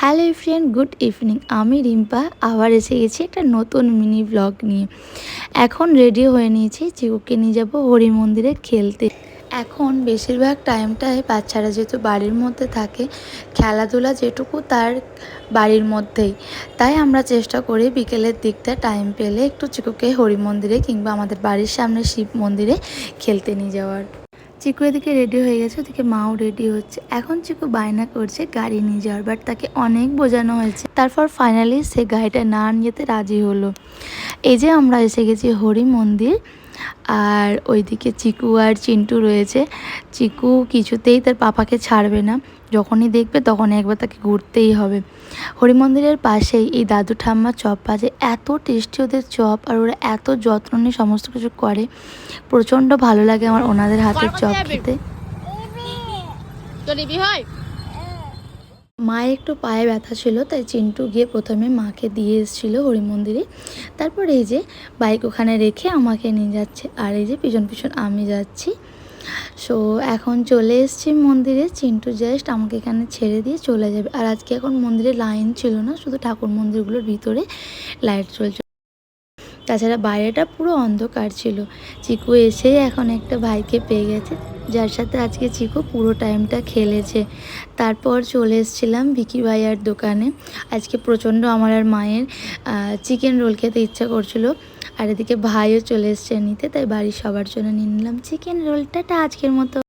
Hello friend, good evening. আমি রিম্পা আবার এসে গেছি একটা নতুন মিনি ব্লগ নিয়ে। এখন রেডি হয়ে নিয়েছি, চিকুকে নিয়ে যাব হরি মন্দিরে খেলতে। এখন বেশিরভাগ টাইমটাই বাচ্চারা যেহেতু বাড়ির মধ্যে থাকে, খেলাধুলা যেটুকু তার বাড়ির মধ্যেই, তাই আমরা চেষ্টা করি বিকেলের দিকটা টাইম পেলে একটু চিকুকে হরি মন্দিরে কিংবা আমাদের বাড়ির সামনে শিব মন্দিরে খেলতে নিয়ে যাওয়ার। চিকু এদিকে রেডি হয়ে গেছে, ওদিকে মাও রেডি হচ্ছে। এখন চিকু বায়না করছে গাড়ি নিয়ে যাওয়ার, বাট তাকে অনেক বোঝানো হয়েছে, তারপর ফাইনালি সে গাড়িটা না নিতে রাজি হলো। এই যে আমরা এসে গেছি হরি মন্দির, আর ওইদিকে চিকু আর চিন্টু রয়েছে। চিকু কিছুতেই তার পাপাকে ছাড়বে না, যখনই দেখবে তখনই একবার তাকে ঘুরতেই হবে। হরি মন্দিরের পাশেই এই দাদু ঠাম্মার চপ ভাজে, এত টেস্টি ওদের চপ, আর ওরা এত যত্ন নিয়ে সমস্ত কিছু করে। প্রচণ্ড ভালো লাগে আমার ওনাদের হাতের চপ খেতে। মায়ের একটু পায়ে ব্যথা ছিল, তাই চিন্টু গিয়ে প্রথমে মাকে দিয়ে এসেছিলো হরি মন্দিরে। তারপর এই যে বাইক ওখানে রেখে আমাকে নিয়ে যাচ্ছে, আর এই যে পিছন পিছন আমি যাচ্ছি। সো এখন চলে এসেছি মন্দিরে। চিন্টু জাস্ট আমাকে এখানে ছেড়ে দিয়ে চলে যাবে। আর আজকে এখন মন্দিরে লাইন ছিল না, শুধু ঠাকুর মন্দিরগুলোর ভিতরে লাইট চলছে, তাছাড়া বাইরেটা পুরো অন্ধকার ছিল। চিকু এসেই এখন একটা ভাইকে পেয়ে গেছে, যার সাথে আজকে চিকু পুরো টাইমটা খেলেছে। তারপর চলে এসেছিলাম ভিকি ভাইয়ার দোকানে। আজকে প্রচণ্ড আমার আর মায়ের চিকেন রোল খেতে ইচ্ছা করছিল, আর এদিকে ভাইও চলে এসছে নিতে, তাই বাড়ির সবার জন্য নিয়ে নিলাম চিকেন রোলটা। আজকের মতো